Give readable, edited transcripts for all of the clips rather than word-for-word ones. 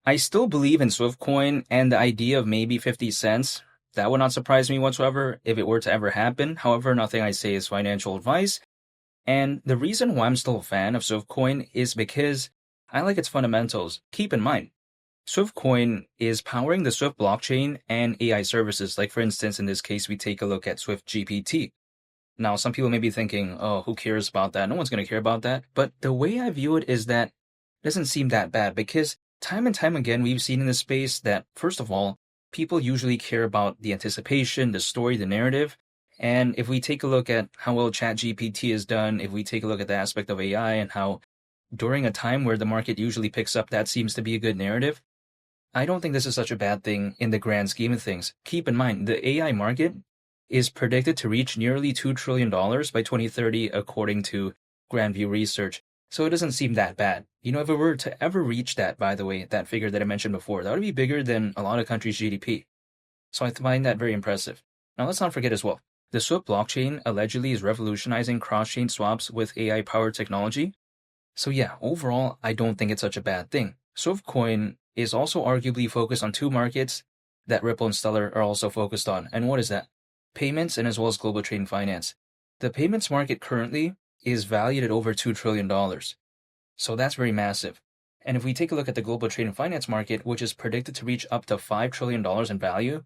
I still believe in SWFTCOIN and the idea of maybe 50 cents. That would not surprise me whatsoever if it were to ever happen. However, nothing I say is financial advice. And the reason why I'm still a fan of SWFTCOIN is because I like its fundamentals. Keep in mind, SWFTCOIN is powering the Swift blockchain and AI services. Like for instance, in this case, we take a look at Swift GPT. Now, some people may be thinking, oh, who cares about that? No one's going to care about that. But the way I view it is that it doesn't seem that bad because time and time again, we've seen in this space that, first of all, people usually care about the anticipation, the story, the narrative. And if we take a look at how well ChatGPT is done, if we take a look at the aspect of AI and how during a time where the market usually picks up, that seems to be a good narrative. I don't think this is such a bad thing in the grand scheme of things. Keep in mind, the AI market is predicted to reach nearly $2 trillion by 2030, according to Grandview Research. So it doesn't seem that bad. You know, if it were to ever reach that, by the way, that figure that I mentioned before, that would be bigger than a lot of countries' GDP. So I find that very impressive. Now, let's not forget as well, the Swift blockchain allegedly is revolutionizing cross-chain swaps with AI-powered technology. So yeah, overall, I don't think it's such a bad thing. SWFTCOIN is also arguably focused on two markets that Ripple and Stellar are also focused on. And what is that? Payments and as well as global trade and finance. The payments market currently is valued at over $2 trillion. So that's very massive. And if we take a look at the global trade and finance market, which is predicted to reach up to $5 trillion in value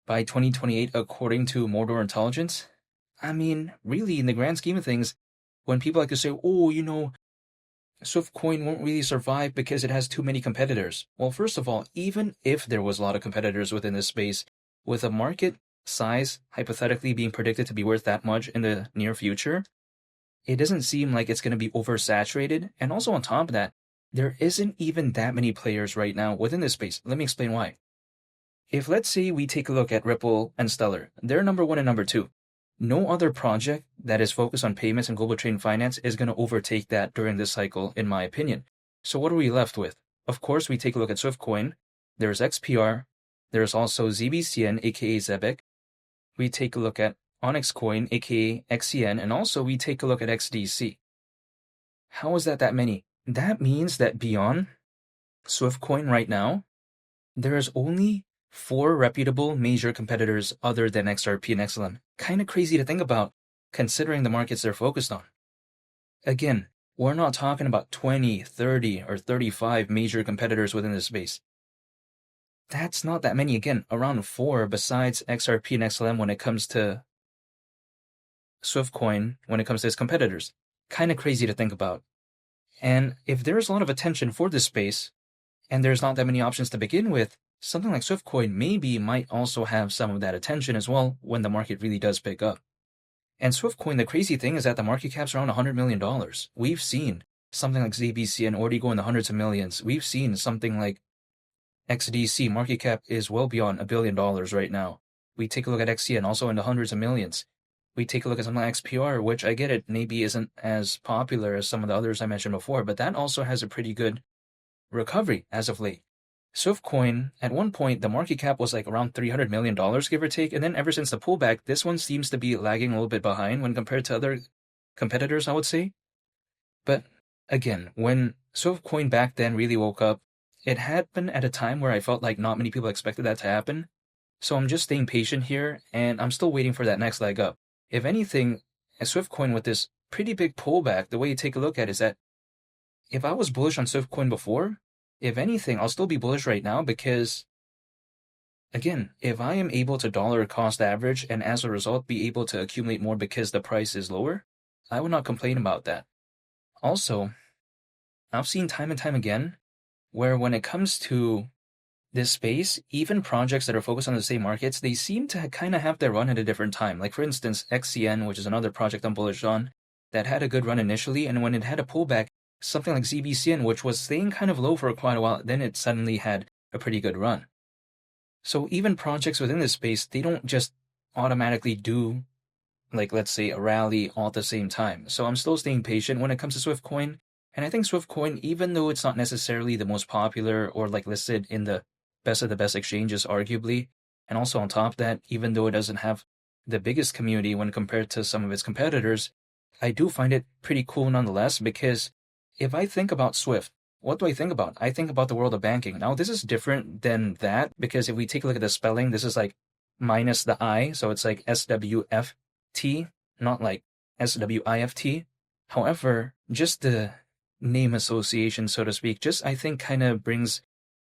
by 2028, according to Mordor Intelligence, I mean, really, in the grand scheme of things, when people like to say, oh, you know, SWFTCOIN won't really survive because it has too many competitors. Well, first of all, even if there was a lot of competitors within this space, with a market size hypothetically being predicted to be worth that much in the near future, it doesn't seem like it's going to be oversaturated. And also on top of that, there isn't even that many players right now within this space. Let me explain why. If let's say we take a look at Ripple and Stellar, they're number one and number two. No other project that is focused on payments and global trade and finance is going to overtake that during this cycle, in my opinion. So what are we left with? Of course, we take a look at SWFTCOIN. There's XPR. There's also ZBCN, aka Zebec. We take a look at Onyx Coin, aka XCN, and also we take a look at XDC. How is that many? That means that beyond SWFTCOIN right now, there is only 4 reputable major competitors other than XRP and XLM. Kind of crazy to think about, considering the markets they're focused on. Again, we're not talking about 20, 30, or 35 major competitors within this space. That's not that many. Again, around 4 besides XRP and XLM when it comes to SWFTCOIN, when it comes to its competitors. Kind of crazy to think about. And if there's a lot of attention for this space, and there's not that many options to begin with, something like SWFTCOIN maybe might also have some of that attention as well when the market really does pick up. And SWFTCOIN, the crazy thing is that the market cap's around $100 million. We've seen something like ZBCN already go in the hundreds of millions. We've seen something like XDC market cap is well beyond $1 billion right now. We take a look at XCN, also in the hundreds of millions. We take a look at something like XPR, which I get it maybe isn't as popular as some of the others I mentioned before, but that also has a pretty good recovery as of late. SWFTCOIN, at one point, the market cap was like around $300 million, give or take, and then ever since the pullback, this one seems to be lagging a little bit behind when compared to other competitors, I would say. But again, when SWFTCOIN back then really woke up, it happened at a time where I felt like not many people expected that to happen. So I'm just staying patient here, and I'm still waiting for that next leg up. If anything, a SWFTCOIN with this pretty big pullback, the way you take a look at it is that if I was bullish on SWFTCOIN before, if anything, I'll still be bullish right now because, again, if I am able to dollar cost average and as a result be able to accumulate more because the price is lower, I would not complain about that. Also, I've seen time and time again where when it comes to this space, even projects that are focused on the same markets, they seem to kind of have their run at a different time. Like for instance, XCN, which is another project I'm bullish on, that had a good run initially, and when it had a pullback, something like ZBCN, which was staying kind of low for quite a while, then it suddenly had a pretty good run. So even projects within this space, they don't just automatically do, like let's say, a rally all at the same time. So I'm still staying patient when it comes to SWFTCOIN. And I think SWFTCOIN, even though it's not necessarily the most popular or like listed in the best of the best exchanges, arguably, and also on top of that, even though it doesn't have the biggest community when compared to some of its competitors, I do find it pretty cool nonetheless because if I think about Swift, what do I think about? I think about the world of banking. Now, this is different than that because if we take a look at the spelling, this is like minus the I, so it's like SWFT, not like SWIFT. However, just the name association, so to speak, just I think kind of brings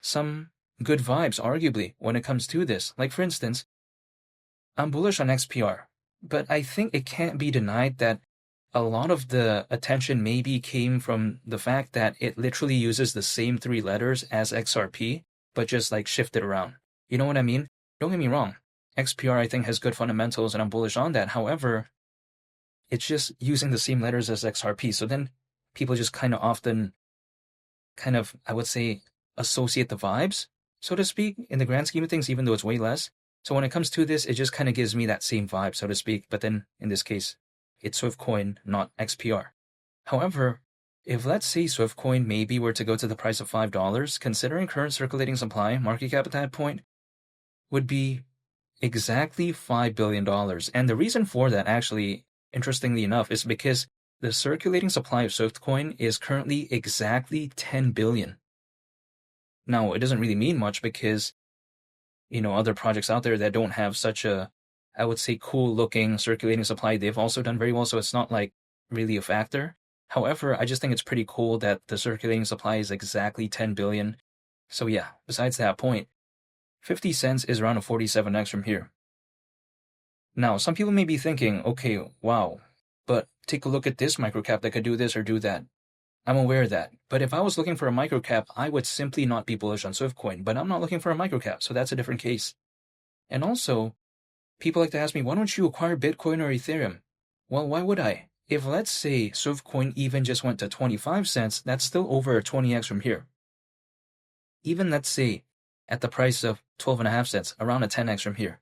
some good vibes, arguably, when it comes to this. Like, for instance, I'm bullish on XPR, but I think it can't be denied that a lot of the attention maybe came from the fact that it literally uses the same three letters as XRP, but just like shifted around. You know what I mean? Don't get me wrong. XPR, I think, has good fundamentals, and I'm bullish on that. However, it's just using the same letters as XRP. So then people just kind of often, I would say, associate the vibes, so to speak, in the grand scheme of things, even though it's way less. So when it comes to this, it just kind of gives me that same vibe, so to speak. But then in this case, it's SWFTCOIN, not XPR. However, if let's say SWFTCOIN maybe were to go to the price of $5, considering current circulating supply, market cap at that point would be exactly $5 billion. And the reason for that, actually, interestingly enough, is because the circulating supply of SWFTCOIN is currently exactly 10 billion. Now, it doesn't really mean much because, other projects out there that don't have such a, I would say, cool-looking circulating supply, they've also done very well, so it's not like really a factor. However, I just think it's pretty cool that the circulating supply is exactly 10 billion. So yeah, besides that point, 50 cents is around a 47x from here. Now, some people may be thinking, okay, wow, but take a look at this microcap that could do this or do that. I'm aware of that. But if I was looking for a microcap, I would simply not be bullish on SWFTCOIN. But I'm not looking for a microcap, so that's a different case. And also, people like to ask me, why don't you acquire Bitcoin or Ethereum? Well, why would I? If let's say SWFTCOIN even just went to 25 cents, that's still over a 20x from here. Even let's say at the price of 12.5 cents, around a 10x from here.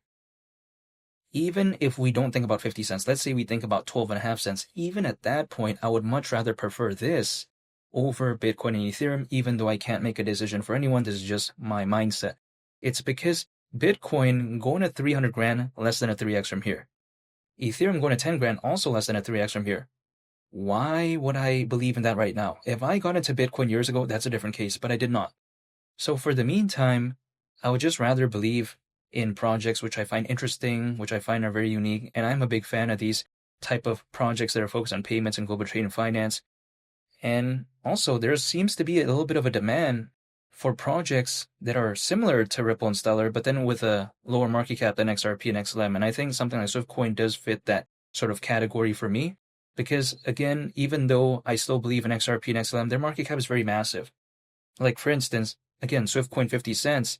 Even if we don't think about 50 cents, let's say we think about 12.5 cents, even at that point, I would much rather prefer this over Bitcoin and Ethereum, even though I can't make a decision for anyone. This is just my mindset. It's because Bitcoin going to 300 grand, less than a 3x from here. Ethereum going to 10 grand, also less than a 3x from here. Why would I believe in that right now? If I got into Bitcoin years ago, that's a different case, but I did not. So for the meantime, I would just rather believe in projects which I find interesting, which I find are very unique, and I'm a big fan of these type of projects that are focused on payments and global trade and finance. And also, there seems to be a little bit of a demand for projects that are similar to Ripple and Stellar, but then with a lower market cap than XRP and XLM. And I think something like SWFTCOIN does fit that sort of category for me, because again, even though I still believe in XRP and XLM, their market cap is very massive. Like for instance, again, SWFTCOIN 50 cents,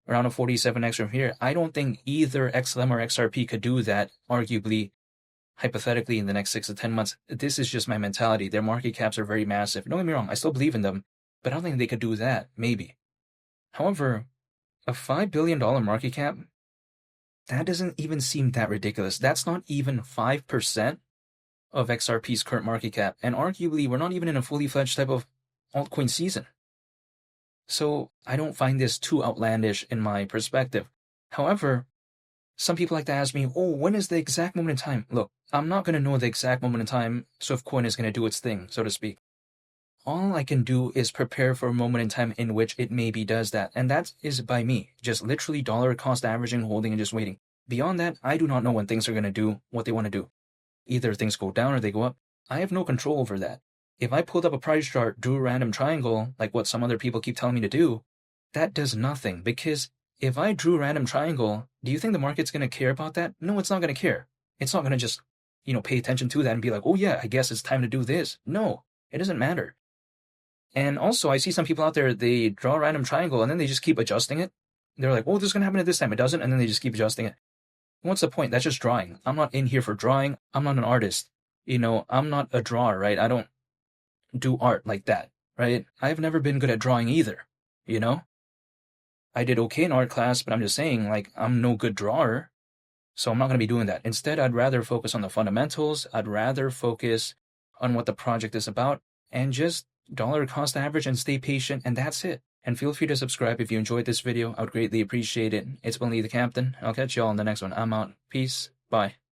around a 47x from here. I don't think either XLM or XRP could do that, arguably, hypothetically, in the next 6 to 10 months. This is just my mentality. Their market caps are very massive. Don't get me wrong, I still believe in them, but I don't think they could do that, maybe. However, a $5 billion market cap, that doesn't even seem that ridiculous. That's not even 5% of XRP's current market cap, and arguably, we're not even in a fully fledged type of altcoin season. So I don't find this too outlandish in my perspective. However, some people like to ask me, oh, when is the exact moment in time? Look, I'm not going to know the exact moment in time SWFTCOIN is going to do its thing, so to speak. All I can do is prepare for a moment in time in which it maybe does that. And that is by me, just literally dollar cost averaging, holding, and just waiting. Beyond that, I do not know when things are going to do what they want to do. Either things go down or they go up. I have no control over that. If I pulled up a price chart, drew a random triangle, like what some other people keep telling me to do, that does nothing. Because if I drew a random triangle, do you think the market's going to care about that? No, it's not going to care. It's not going to just, pay attention to that and be like, oh yeah, I guess it's time to do this. No, it doesn't matter. And also, I see some people out there, they draw a random triangle and then they just keep adjusting it. They're like, oh, this is going to happen at this time. It doesn't. And then they just keep adjusting it. What's the point? That's just drawing. I'm not in here for drawing. I'm not an artist. I'm not a drawer, right? I don't do art like that, right? I've never been good at drawing either, I did okay in art class, but I'm just saying, I'm no good drawer, so I'm not going to be doing that. Instead, I'd rather focus on the fundamentals. I'd rather focus on what the project is about and just dollar cost average and stay patient, and that's it. And feel free to subscribe if you enjoyed this video. I would greatly appreciate it. It's been Lee the Captain. I'll catch you all in the next one. I'm out. Peace. Bye.